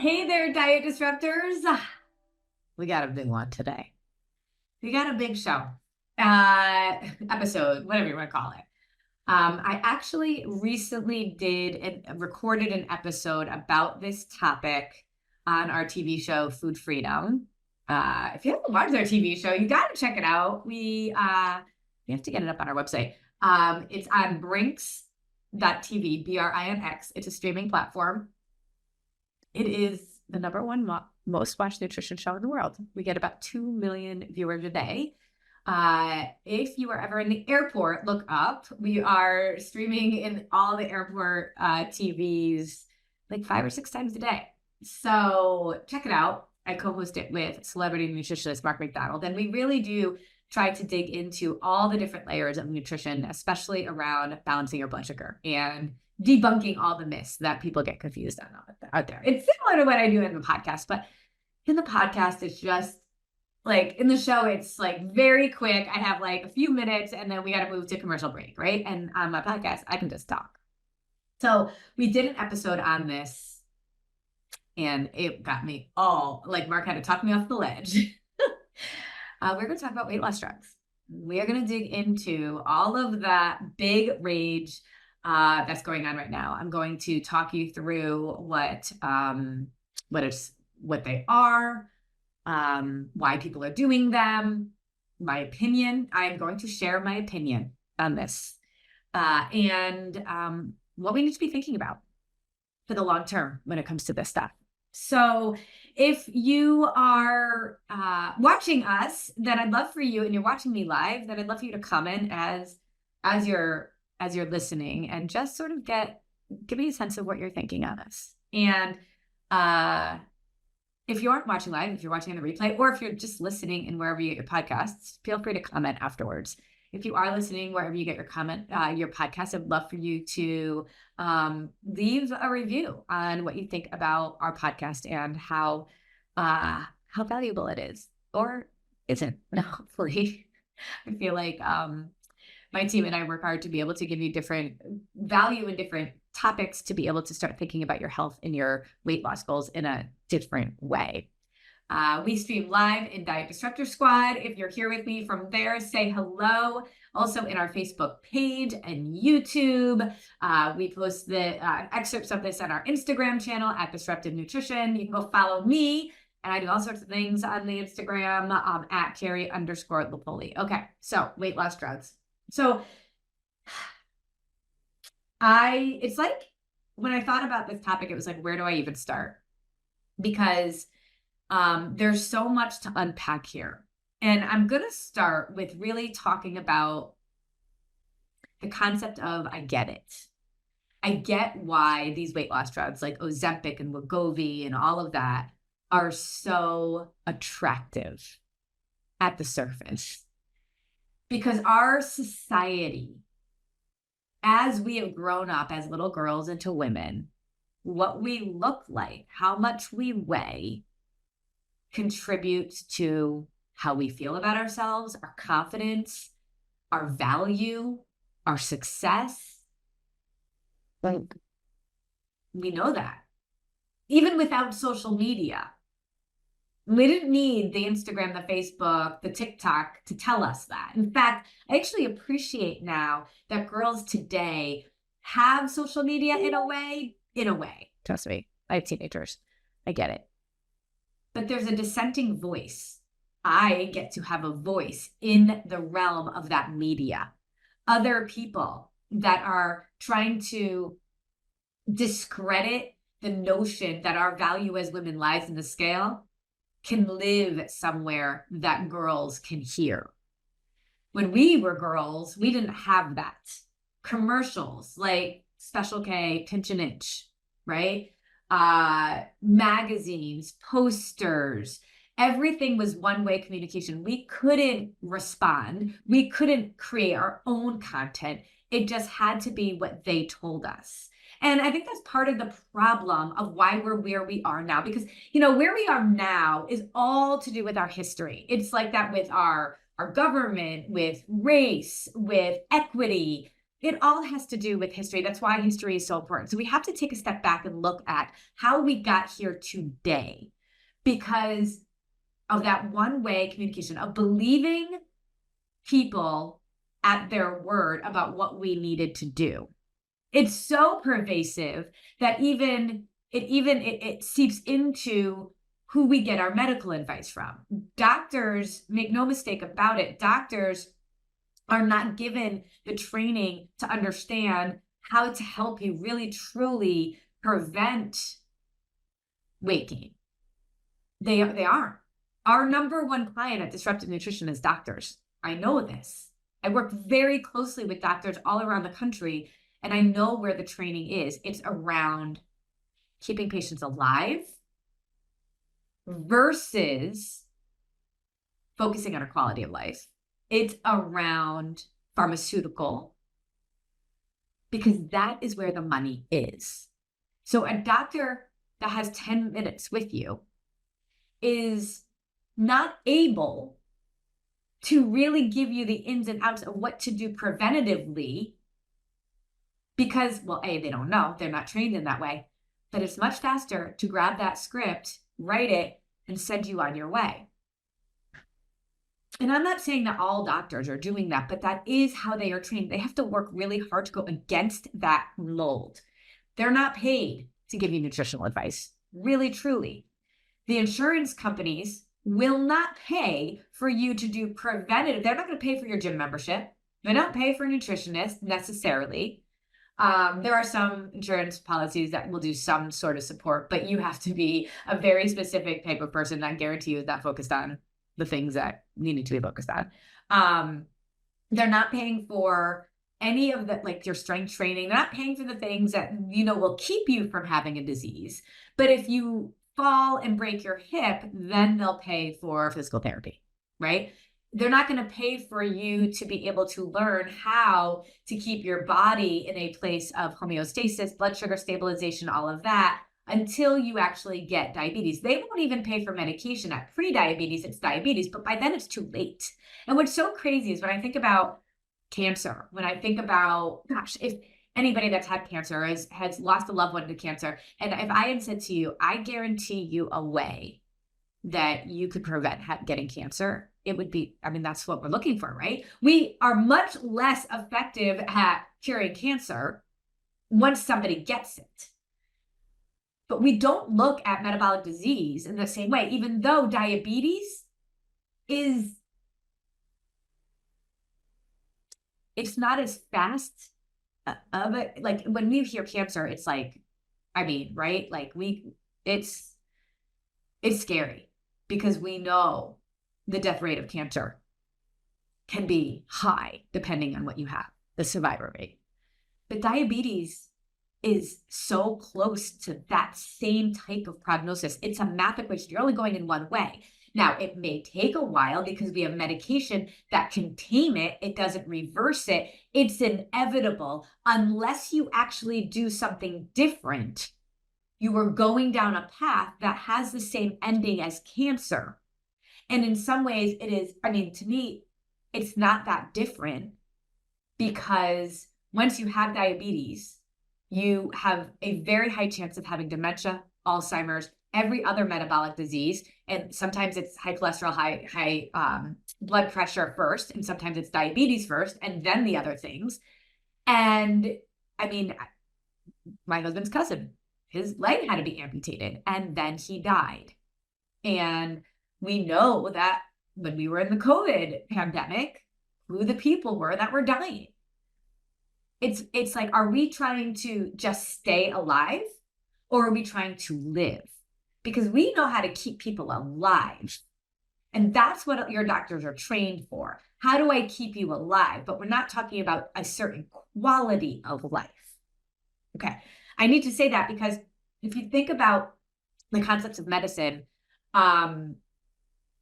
Hey there, diet disruptors. We got a big one today. We got a big show, episode, whatever you want to call it. I actually recently recorded an episode about this topic on our TV show, Food Freedom. If you haven't watched our TV show, you got to check it out. We have to get it up on our website. It's on Brinx.tv, BRINX. It's a streaming platform. It is the number one most watched nutrition show in the world. We get about 2 million viewers a day. If you are ever in the airport, look up. We are streaming in all the airport TVs like 5 or 6 times a day. So check it out. I co-host it with celebrity nutritionist Mark McDonald. And we really do try to dig into all the different layers of nutrition, especially around balancing your blood sugar and debunking all the myths that people get confused on out there. It's similar to what I do in the podcast, but in the podcast, it's just like in the show, it's like very quick. I have like a few minutes and then we got to move to commercial break, right? And on my podcast, I can just talk. So we did an episode on this and it got me all like Mark had to talk me off the ledge. We're going to talk about weight loss drugs. We are going to dig into all of that big rage that's going on right now. I'm going to talk you through what they are, why people are doing them, my opinion. I'm going to share my opinion on this, and what we need to be thinking about for the long term when it comes to this stuff. So if you are watching us, then I'd love for you, and you're watching me live, then I'd love for you to comment as you're listening and just sort of give me a sense of what you're thinking on this. And if you aren't watching live, if you're watching on the replay, or if you're just listening and wherever you get your podcasts, feel free to comment afterwards. If you are listening wherever you get your podcast, I'd love for you to leave a review on what you think about our podcast and how valuable it is or isn't. Hopefully, I feel like my team and I work hard to be able to give you different value and different topics to be able to start thinking about your health and your weight loss goals in a different way. We stream live in Diet Disruptor Squad. If you're here with me from there, say hello. Also in our Facebook page and YouTube. We post the excerpts of this on our Instagram channel at Disruptive Nutrition. You can go follow me. And I do all sorts of things on the Instagram at Carrie_Lupoli. Okay, so weight loss drugs. So it's like when I thought about this topic, it was like, where do I even start? Because there's so much to unpack here. And I'm going to start with really talking about the concept of I get it. I get why these weight loss drugs like Ozempic and Wegovy and all of that are so attractive at the surface. Because our society, as we have grown up as little girls into women, what we look like, how much we weigh, contributes to how we feel about ourselves, our confidence, our value, our success. Like, we know that. Even without social media. We didn't need the Instagram, the Facebook, the TikTok to tell us that. In fact, I actually appreciate now that girls today have social media in a way. Trust me, I have teenagers. I get it. But there's a dissenting voice. I get to have a voice in the realm of that media. Other people that are trying to discredit the notion that our value as women lies in the scale can live somewhere that girls can hear. When we were girls, we didn't have that. Commercials like Special K, Pinch an Inch, right? Magazines, posters, everything was one-way communication. We couldn't respond. We couldn't create our own content. It just had to be what they told us. And I think that's part of the problem of why we're where we are now, because, where we are now is all to do with our history. It's like that with our government, with race, with equity, it all has to do with history. That's why history is so important. So we have to take a step back and look at how we got here today because of that one-way communication, of believing people at their word about what we needed to do. It's so pervasive that it seeps into who we get our medical advice from. Doctors, make no mistake about it, doctors are not given the training to understand how to help you really truly prevent weight gain. They aren't. Our number one client at Disruptive Nutrition is doctors. I know this. I work very closely with doctors all around the country, and I know where the training is. It's around keeping patients alive versus focusing on a quality of life. It's around pharmaceutical because that is where the money is. So a doctor that has 10 minutes with you is not able to really give you the ins and outs of what to do preventatively because, well, A, they don't know, they're not trained in that way, but it's much faster to grab that script, write it, and send you on your way. And I'm not saying that all doctors are doing that, but that is how they are trained. They have to work really hard to go against that mold. They're not paid to give you nutritional advice, really, truly. The insurance companies will not pay for you to do preventative. They're not going to pay for your gym membership. They don't pay for a nutritionist necessarily. There are some insurance policies that will do some sort of support, but you have to be a very specific type of person that I guarantee you is not focused on the things that you need to be focused on. They're not paying for any of the, like your strength training. They're not paying for the things that, will keep you from having a disease. But if you fall and break your hip, then they'll pay for physical therapy, right? They're not going to pay for you to be able to learn how to keep your body in a place of homeostasis, blood sugar stabilization, all of that, until you actually get diabetes. They won't even pay for medication at pre-diabetes. It's diabetes, but by then it's too late. And what's so crazy is when I think about cancer, when I think about, gosh, if anybody that's had cancer has lost a loved one to cancer, and if I had said to you, I guarantee you a way that you could prevent getting cancer, it would be, that's what we're looking for, right? We are much less effective at curing cancer once somebody gets it. But we don't look at metabolic disease in the same way, even though diabetes it's not as fast of it. Like when we hear cancer, it's like, right? Like it's scary because we know the death rate of cancer can be high depending on what you have, the survivor rate. But diabetes is so close to that same type of prognosis. It's a math equation. You're only going in one way. Now, it may take a while because we have medication that can tame it. It doesn't reverse it. It's inevitable. Unless you actually do something different, you are going down a path that has the same ending as cancer. And in some ways, it is, to me, it's not that different because once you have diabetes, you have a very high chance of having dementia, Alzheimer's, every other metabolic disease. And sometimes it's high cholesterol, high blood pressure first, and sometimes it's diabetes first, and then the other things. And my husband's cousin, his leg had to be amputated, and then he died. And we know that when we were in the COVID pandemic, who the people were that were dying. It's like, are we trying to just stay alive or are we trying to live? Because we know how to keep people alive. And that's what your doctors are trained for. How do I keep you alive? But we're not talking about a certain quality of life. Okay. I need to say that because if you think about the concepts of medicine,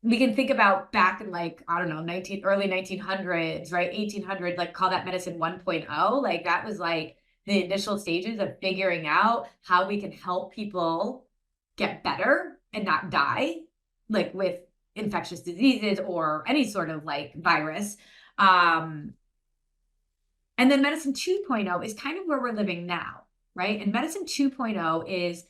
we can think about back in early 1900s, right? 1800, like call that medicine 1.0. Like that was like the initial stages of figuring out how we can help people get better and not die, like with infectious diseases or any sort of like virus. And then medicine 2.0 is kind of where we're living now, right? And medicine 2.0 is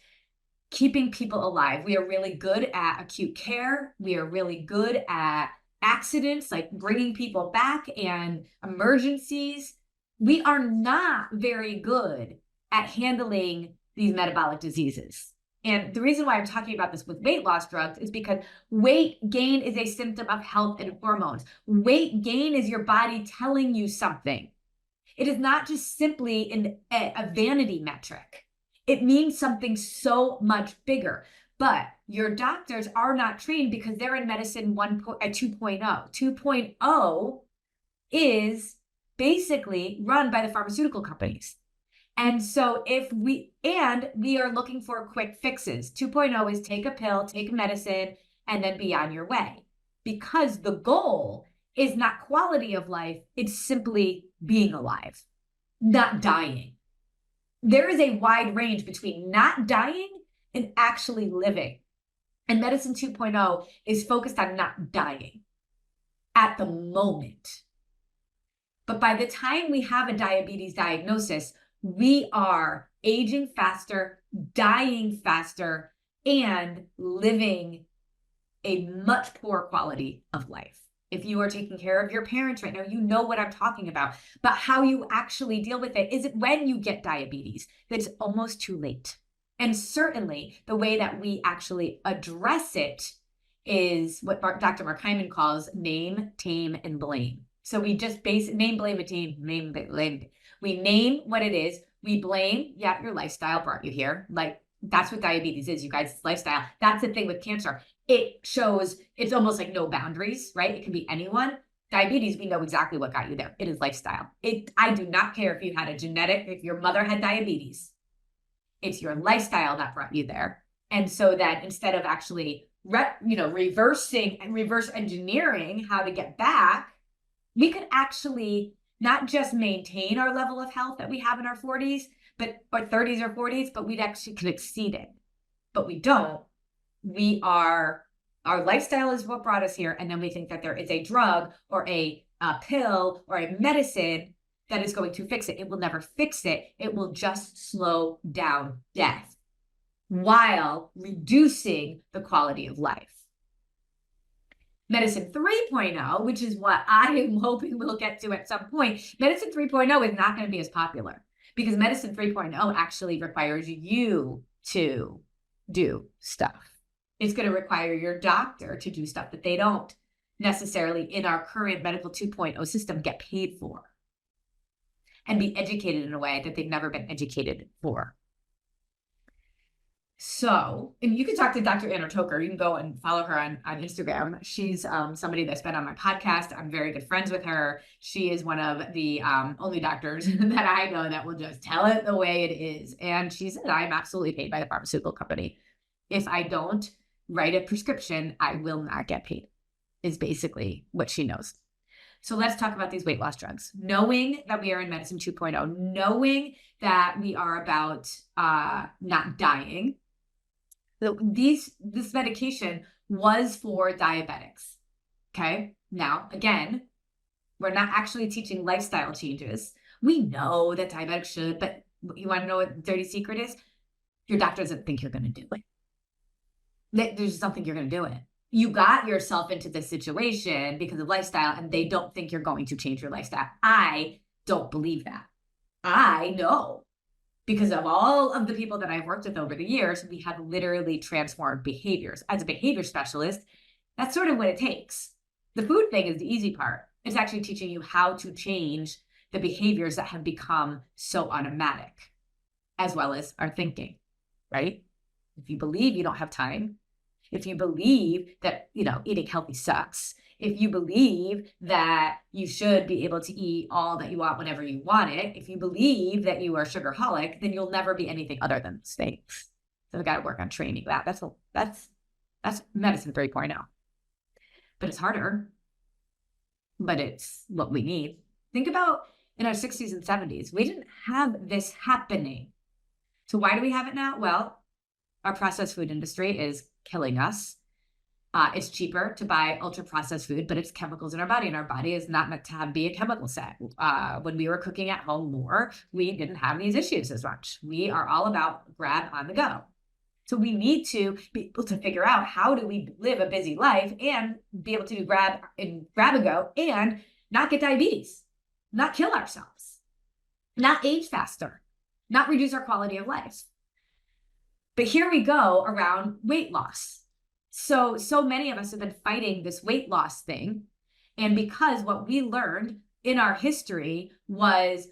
keeping people alive. We are really good at acute care. We are really good at accidents, like bringing people back and emergencies. We are not very good at handling these metabolic diseases. And the reason why I'm talking about this with weight loss drugs is because weight gain is a symptom of health and hormones. Weight gain is your body telling you something. It is not just simply a vanity metric. It means something so much bigger. But your doctors are not trained because they're in medicine 2.0. 2.0 is basically run by the pharmaceutical companies. And so we are looking for quick fixes. 2.0 is take a pill, take a medicine, and then be on your way. Because the goal is not quality of life, it's simply being alive, not dying. There is a wide range between not dying and actually living. And medicine 2.0 is focused on not dying at the moment. But by the time we have a diabetes diagnosis, we are aging faster, dying faster, and living a much poorer quality of life. If you are taking care of your parents right now, you know what I'm talking about. But how you actually deal with it is it when you get diabetes, that's almost too late. And certainly the way that we actually address it is what Dr. Mark Hyman calls name, tame, and blame. So we just name, blame, and tame, name, blame. We name what it is. We blame, yeah, your lifestyle brought you here. Like that's what diabetes is, you guys, it's lifestyle. That's the thing with cancer. It shows, it's almost like no boundaries, right? It can be anyone. Diabetes, we know exactly what got you there. It is lifestyle. I do not care if you had if your mother had diabetes. It's your lifestyle that brought you there. And so that instead of actually, reversing and reverse engineering how to get back, we could actually not just maintain our level of health that we have in our 40s, or 30s or 40s, but we'd actually could exceed it. But we don't. Our lifestyle is what brought us here. And then we think that there is a drug or a pill or a medicine that is going to fix it. It will never fix it. It will just slow down death while reducing the quality of life. Medicine 3.0, which is what I am hoping we'll get to at some point, Medicine 3.0 is not going to be as popular because Medicine 3.0 actually requires you to do stuff. It's going to require your doctor to do stuff that they don't necessarily in our current medical 2.0 system get paid for and be educated in a way that they've never been educated for. So, and you can talk to Dr. Anna Toker. You can go and follow her on Instagram. She's somebody that's been on my podcast. I'm very good friends with her. She is one of the only doctors that I know that will just tell it the way it is. And she said, I'm absolutely paid by the pharmaceutical company. If I don't write a prescription, I will not get paid, is basically what she knows. So let's talk about these weight loss drugs. Knowing that we are in medicine 2.0, knowing that we are about not dying. This medication was for diabetics. Okay. Now, again, we're not actually teaching lifestyle changes. We know that diabetics should, but you want to know what the dirty secret is? Your doctor doesn't think you're going to do it. There's something you're going to do it. You got yourself into this situation because of lifestyle, and they don't think you're going to change your lifestyle. I don't believe that. I know because of all of the people that I've worked with over the years, we have literally transformed behaviors. As a behavior specialist, that's sort of what it takes. The food thing is the easy part. It's actually teaching you how to change the behaviors that have become so automatic, as well as our thinking, right? If you believe you don't have time, if you believe that, eating healthy sucks, if you believe that you should be able to eat all that you want whenever you want it, if you believe that you are sugarholic, then you'll never be anything other than mistakes. So we got to work on training that. That's medicine 3.0. But it's harder, but it's what we need. Think about in our 60s and 70s, we didn't have this happening. So why do we have it now? Well, our processed food industry is killing us. It's cheaper to buy ultra processed food, but it's chemicals in our body, and our body is not meant to be a chemical set. When we were cooking at home more, we didn't have these issues as much. We are all about grab on the go. So we need to be able to figure out, how do we live a busy life and be able to do grab and go and not get diabetes, not kill ourselves, not age faster, not reduce our quality of life. But here we go around weight loss. So many of us have been fighting this weight loss thing. And because what we learned in our history was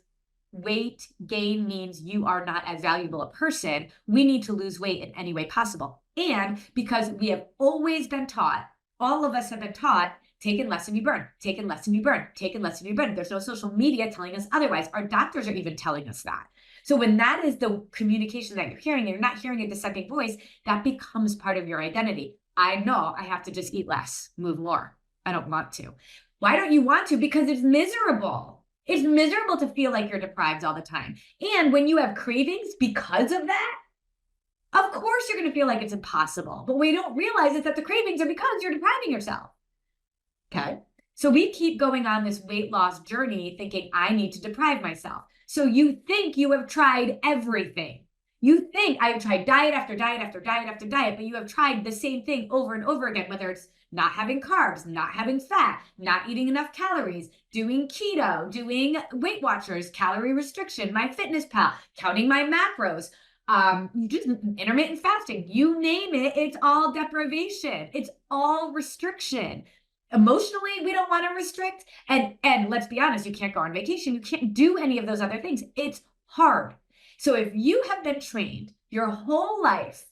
weight gain means you are not as valuable a person, we need to lose weight in any way possible. And because we have always been taught, all of us have been taught, taking less than you burn, taking less than you burn, taking less than you burn. There's no social media telling us otherwise. Our doctors are even telling us that. So when that is the communication that you're hearing, and you're not hearing a dissenting voice, that becomes part of your identity. I know I have to just eat less, move more. I don't want to. Why don't you want to? Because it's miserable. It's miserable to feel like you're deprived all the time. And when you have cravings because of that, of course you're going to feel like it's impossible. But what you don't realize is that the cravings are because you're depriving yourself. Okay? So we keep going on this weight loss journey thinking, I need to deprive myself. So you think you have tried everything. You think I've tried diet after diet after diet after diet, but you have tried the same thing over and over again, whether it's not having carbs, not having fat, not eating enough calories, doing keto, doing Weight Watchers, calorie restriction, MyFitnessPal, counting my macros, just intermittent fasting, you name it, it's all deprivation. It's all restriction. Emotionally, we don't want to restrict. And let's be honest, you can't go on vacation. You can't do any of those other things. It's hard. So if you have been trained your whole life,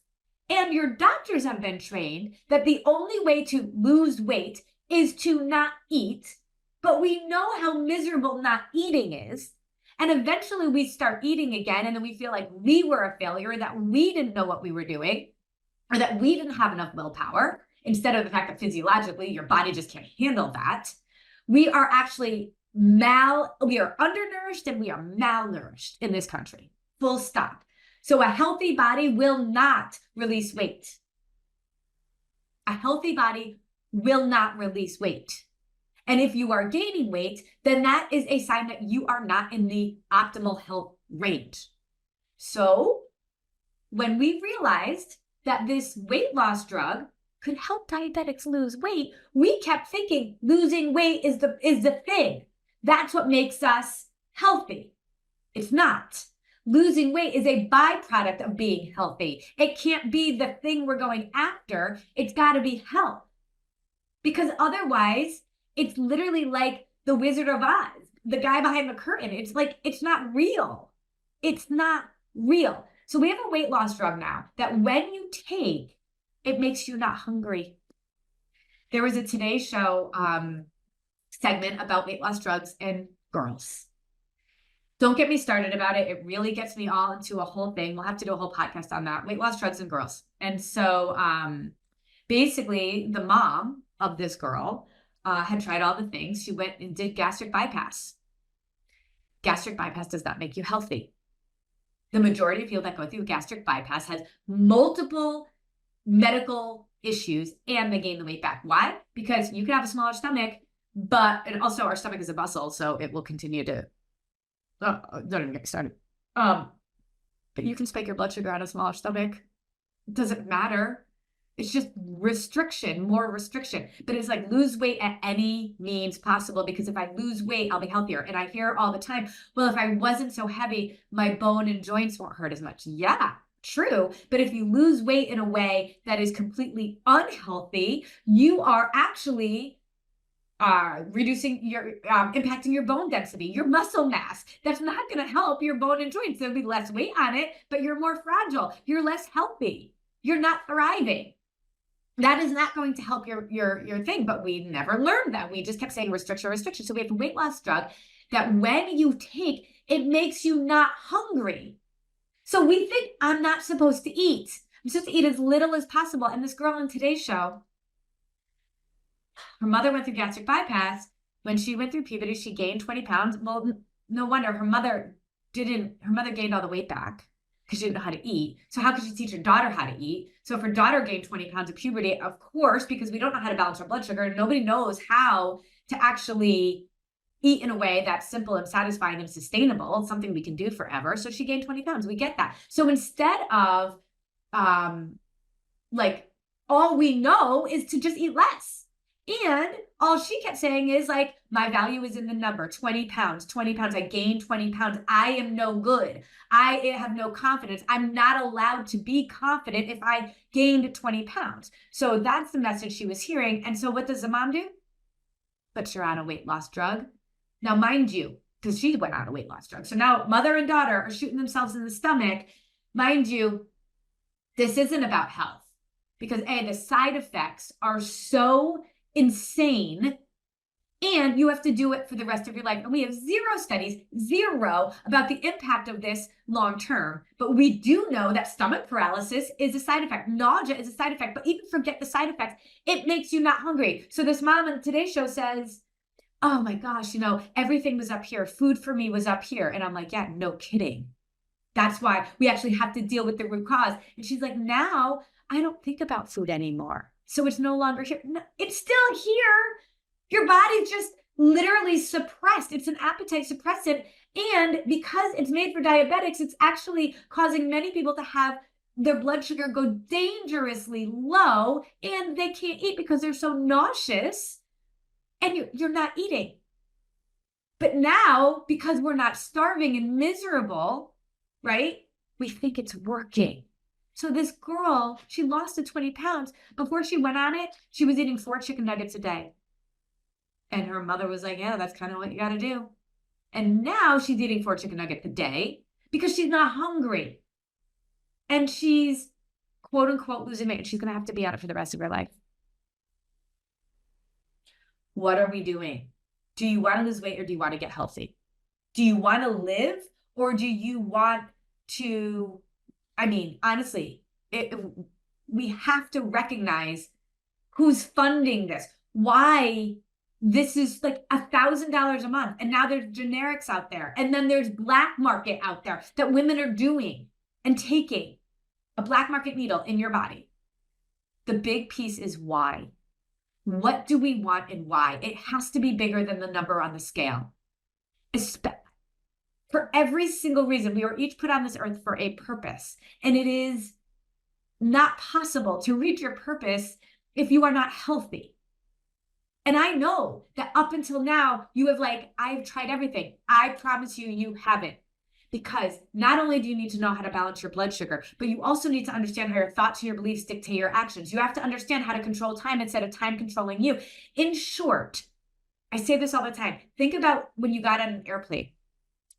and your doctors have been trained that the only way to lose weight is to not eat, but we know how miserable not eating is, and eventually we start eating again, and then we feel like we were a failure, that we didn't know what we were doing, or that we didn't have enough willpower, instead of the fact that physiologically your body just can't handle that. We are actually we are undernourished and we are malnourished in this country. Full stop. So a healthy body will not release weight. A healthy body will not release weight. And if you are gaining weight, then that is a sign that you are not in the optimal health range. So when we realized that this weight loss drug could help diabetics lose weight, we kept thinking losing weight is the thing. That's what makes us healthy. It's not. Losing weight is a byproduct of being healthy. It can't be the thing we're going after. It's got to be health. Because otherwise, it's literally like the Wizard of Oz, the guy behind the curtain. It's like, it's not real. It's not real. So we have a weight loss drug now that when you take, it makes you not hungry. There was a Today Show segment about weight loss drugs and girls. Don't get me started about it. It really gets me all into a whole thing. We'll have to do a whole podcast on that. Weight loss drugs and girls. And so basically the mom of this girl had tried all the things. She went and did gastric bypass. Gastric bypass does not make you healthy. The majority of people that go through gastric bypass has multiple medical issues and they gain the weight back. Why? Because you can have a smaller stomach, and also our stomach is a muscle, so it will continue to don't even get me started. But you can spike your blood sugar on a smaller stomach. It doesn't matter. It's just restriction, more restriction. But it's like lose weight at any means possible, because if I lose weight, I'll be healthier. And I hear all the time, well, if I wasn't so heavy, my bone and joints won't hurt as much. Yeah, true. But if you lose weight in a way that is completely unhealthy, you are actually reducing your, impacting your bone density, your muscle mass. That's not going to help your bone and joints. There'll be less weight on it, but you're more fragile. You're less healthy. You're not thriving. That is not going to help your thing, but we never learned that. We just kept saying restriction, restriction. So we have a weight loss drug that when you take, it makes you not hungry. So we think I'm not supposed to eat. I'm supposed to eat as little as possible. And this girl on Today's Show, her mother went through gastric bypass. When she went through puberty, she gained 20 pounds. Well, no wonder her mother gained all the weight back, because because she didn't know how to eat. So how could she teach her daughter how to eat? So if her daughter gained 20 pounds at puberty, of course, because we don't know how to balance our blood sugar, nobody knows how to actually eat in a way that's simple and satisfying and sustainable. It's something we can do forever. So she gained 20 pounds. We get that. So instead of like, all we know is to just eat less. And all she kept saying is like, my value is in the number, 20 pounds, 20 pounds. I gained 20 pounds. I am no good. I have no confidence. I'm not allowed to be confident if I gained 20 pounds. So that's the message she was hearing. And so what does the mom do? Puts her on a weight loss drug. Now, mind you, because she went on a weight loss drug. So now mother and daughter are shooting themselves in the stomach. Mind you, this isn't about health because the side effects are so insane and you have to do it for the rest of your life. And we have zero studies, zero about the impact of this long-term. But we do know that stomach paralysis is a side effect. Nausea is a side effect, but even forget the side effects. It makes you not hungry. So this mom on Today's Show says, oh my gosh, everything was up here. Food for me was up here. And I'm like, yeah, no kidding. That's why we actually have to deal with the root cause. And she's like, now I don't think about food anymore. So it's no longer here. No, it's still here. Your body's just literally suppressed. It's an appetite suppressant. And because it's made for diabetics, it's actually causing many people to have their blood sugar go dangerously low and they can't eat because they're so nauseous. And you're not eating. But now, because we're not starving and miserable, right? We think it's working. So this girl, she lost the 20 pounds. Before she went on it, she was eating 4 chicken nuggets a day. And her mother was like, yeah, that's kind of what you got to do. And now she's eating 4 chicken nuggets a day because she's not hungry. And she's, quote unquote, losing weight. And she's going to have to be on it for the rest of her life. What are we doing? Do you want to lose weight or do you want to get healthy? Do you want to live or do you want to, honestly, we have to recognize who's funding this, why this is like $1,000 a month. And now there's generics out there. And then there's black market out there that women are doing and taking a black market needle in your body. The big piece is why. What do we want and why? It has to be bigger than the number on the scale. For every single reason, we are each put on this earth for a purpose. And it is not possible to reach your purpose if you are not healthy. And I know that up until now, you have I've tried everything. I promise you, you haven't. Because not only do you need to know how to balance your blood sugar, but you also need to understand how your thoughts and your beliefs dictate your actions. You have to understand how to control time instead of time controlling you. In short, I say this all the time. Think about when you got on an airplane.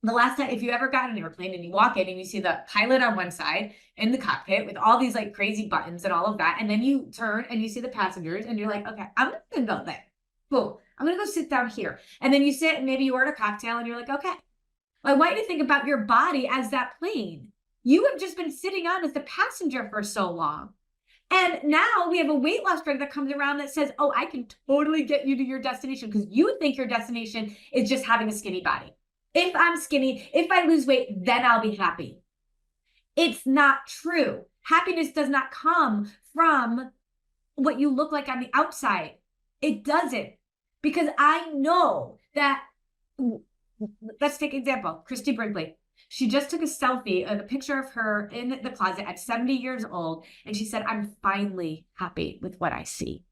The last time, if you ever got on an airplane and you walk in and you see the pilot on one side in the cockpit with all these crazy buttons and all of that, and then you turn and you see the passengers and you're like, okay, I'm going to go there. Boom. I'm going to go sit down here. And then you sit and maybe you order a cocktail and you're like, okay. I want you to think about your body as that plane. You have just been sitting on as the passenger for so long. And now we have a weight loss drug that comes around that says, oh, I can totally get you to your destination because you think your destination is just having a skinny body. If I'm skinny, if I lose weight, then I'll be happy. It's not true. Happiness does not come from what you look like on the outside. It doesn't. Because I know that, let's take an example, Christy Brinkley. She just took a selfie of a picture of her in the closet at 70 years old. And she said, I'm finally happy with what I see.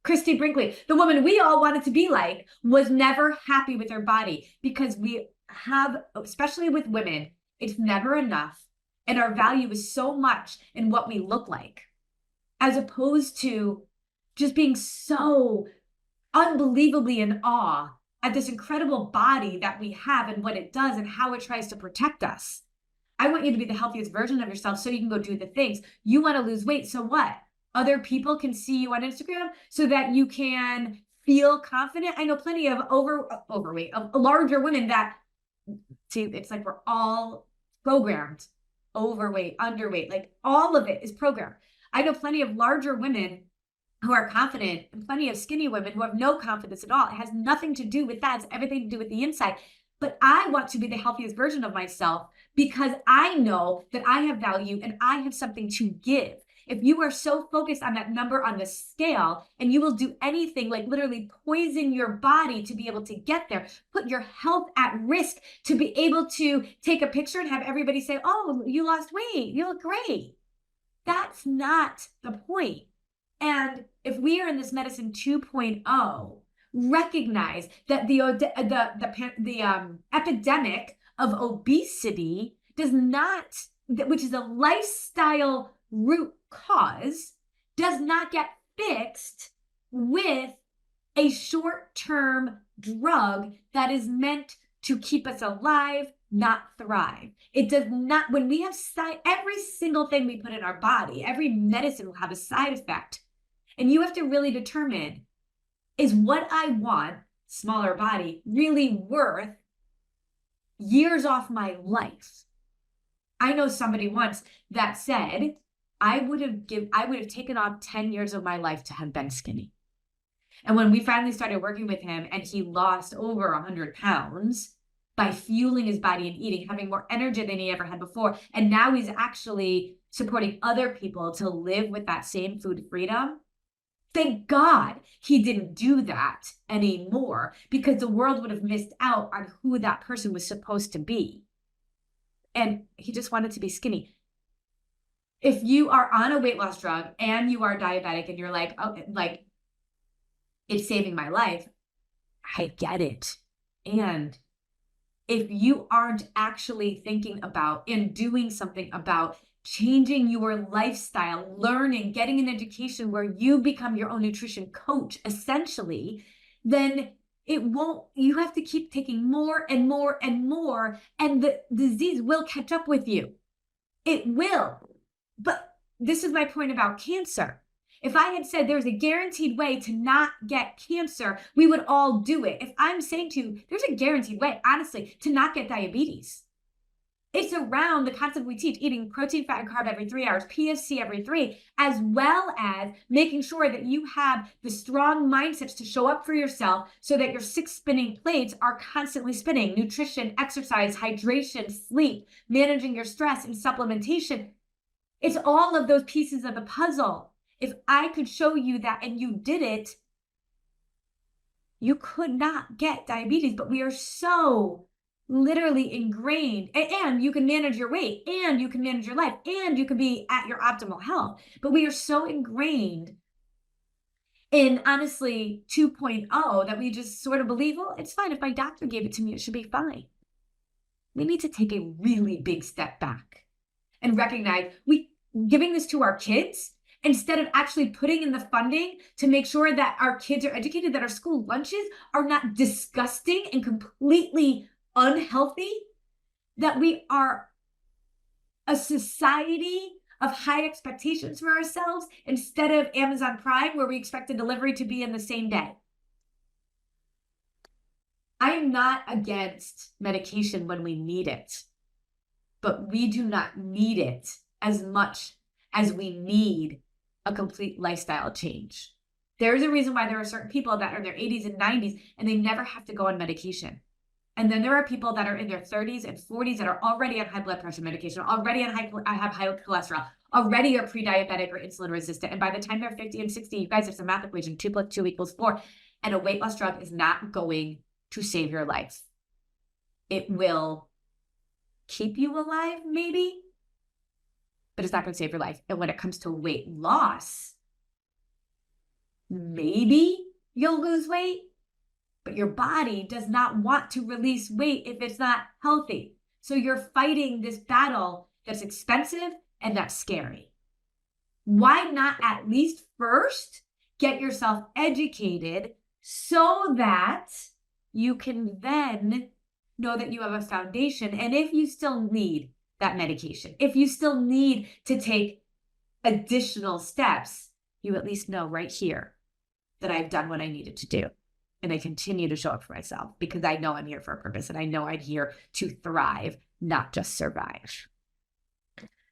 Christy Brinkley, the woman we all wanted to be like, was never happy with her body because we have, especially with women, it's never enough. And our value is so much in what we look like, as opposed to just being so unbelievably in awe at this incredible body that we have and what it does and how it tries to protect us. I want you to be the healthiest version of yourself so you can go do the things. You want to lose weight, so what? Other people can see you on Instagram so that you can feel confident. I know plenty of overweight, of larger women that, see, it's like we're all programmed. Overweight, underweight, all of it is programmed. I know plenty of larger women who are confident and plenty of skinny women who have no confidence at all. It has nothing to do with that. It's everything to do with the inside. but I want to be the healthiest version of myself because I know that I have value and I have something to give. If you are so focused on that number on the scale and you will do anything like literally poison your body to be able to get there, put your health at risk to be able to take a picture and have everybody say, oh, you lost weight, you look great. That's not the point. And if we are in this medicine 2.0, recognize that the epidemic of obesity does not, which is a lifestyle root cause, does not get fixed with a short-term drug that is meant to keep us alive, not thrive. It does not, when we have every single thing we put in our body, every medicine will have a side effect. And you have to really determine, is what I want, smaller body, really worth years off my life? I know somebody once that said, I would have taken off 10 years of my life to have been skinny. And when we finally started working with him and he lost over 100 pounds by fueling his body and eating, having more energy than he ever had before, and now he's actually supporting other people to live with that same food freedom. Thank God he didn't do that anymore, because the world would have missed out on who that person was supposed to be. And he just wanted to be skinny. If you are on a weight loss drug and you are diabetic and you're like, oh, like, it's saving my life, I get it. And if you aren't actually thinking about and doing something about changing your lifestyle, learning, getting an education where you become your own nutrition coach, essentially, then it won't, you have to keep taking more and more and more, and the disease will catch up with you. It will. But this is my point about cancer. If I had said there's a guaranteed way to not get cancer, we would all do it. If I'm saying to you, there's a guaranteed way, honestly, to not get diabetes. It's around the concept we teach, eating protein, fat, and carb every 3 hours, PFC every 3, as well as making sure that you have the strong mindsets to show up for yourself so that your 6 spinning plates are constantly spinning. Nutrition, exercise, hydration, sleep, managing your stress, and supplementation. It's all of those pieces of the puzzle. If I could show you that and you did it, you could not get diabetes, but we are so literally ingrained, and you can manage your weight, and you can manage your life, and you can be at your optimal health. But we are so ingrained in, honestly, 2.0 that we just sort of believe, well, it's fine. If my doctor gave it to me, it should be fine. We need to take a really big step back and recognize giving this to our kids instead of actually putting in the funding to make sure that our kids are educated, that our school lunches are not disgusting and completely unhealthy, that we are a society of high expectations for ourselves instead of Amazon Prime, where we expect a delivery to be in the same day. I'm not against medication when we need it, but we do not need it as much as we need a complete lifestyle change. There's a reason why there are certain people that are in their 80s and 90s and they never have to go on medication. And then there are people that are in their 30s and 40s that are already on high blood pressure medication, already on have high cholesterol, already are pre-diabetic or insulin resistant. And by the time they're 50 and 60, you guys, it's a math equation, 2 + 2 = 4. And a weight loss drug is not going to save your life. It will keep you alive, maybe, but it's not going to save your life. And when it comes to weight loss, maybe you'll lose weight, but your body does not want to release weight if it's not healthy. So you're fighting this battle that's expensive and that's scary. Why not at least first get yourself educated so that you can then know that you have a foundation? And if you still need that medication, if you still need to take additional steps, you at least know right here that I've done what I needed to do. And I continue to show up for myself because I know I'm here for a purpose and I know I'm here to thrive, not just survive.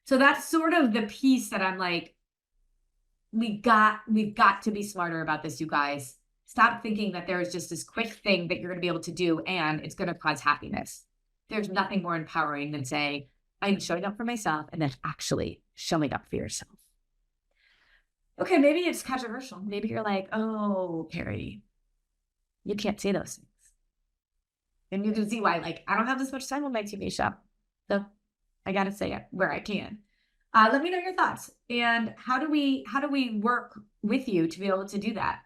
So that's sort of the piece that I'm like, we've got to be smarter about this, you guys. Stop thinking that there is just this quick thing that you're going to be able to do and it's going to cause happiness. There's nothing more empowering than saying, I'm showing up for myself and then actually showing up for yourself. Okay, maybe it's controversial. Maybe you're like, oh, Carrie, you can't say those things. And you can see why, like, I don't have this much time on my TV show. So I got to say it where I can. Let me know your thoughts. And how do we work with you to be able to do that?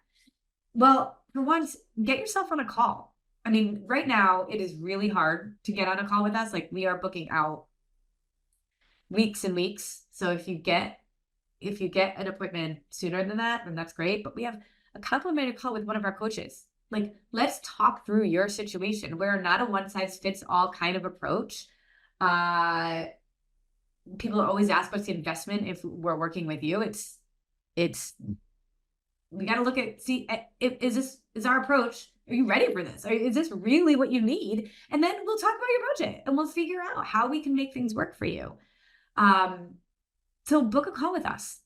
Well, for once, get yourself on a call. I mean, right now it is really hard to get on a call with us. Like, we are booking out weeks and weeks. So if you get an appointment sooner than that, then that's great. But we have a complimentary call with one of our coaches. Like, let's talk through your situation. We're not a one size fits all kind of approach. People always ask what's the investment if we're working with you. It's we got to look at, is our approach, are you ready for this? Is this really what you need? And then we'll talk about your budget and we'll figure out how we can make things work for you. So book a call with us.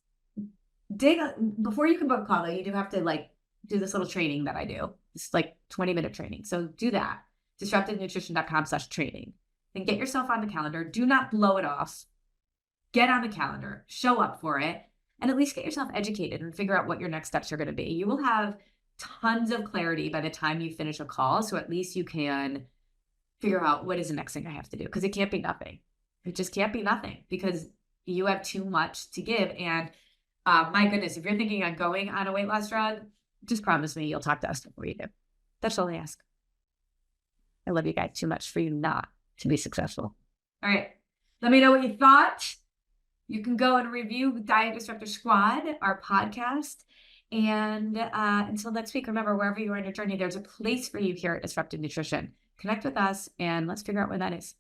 Before you can book a call, though, you do have to like do this little training that I do. It's like 20-minute training. So do that. disruptivenutrition.com/training. Then get yourself on the calendar. Do not blow it off. Get on the calendar, show up for it, and at least get yourself educated and figure out what your next steps are going to be. You will have tons of clarity by the time you finish a call. So at least you can figure out what is the next thing I have to do, because it can't be nothing. It just can't be nothing because you have too much to give. And my goodness, if you're thinking on going on a weight loss drug, just promise me you'll talk to us before you do. That's all I ask. I love you guys too much for you not to be successful. All right. Let me know what you thought. You can go and review Diet Disruptor Squad, our podcast. And until next week, remember, wherever you are in your journey, there's a place for you here at Disruptive Nutrition. Connect with us and let's figure out where that is.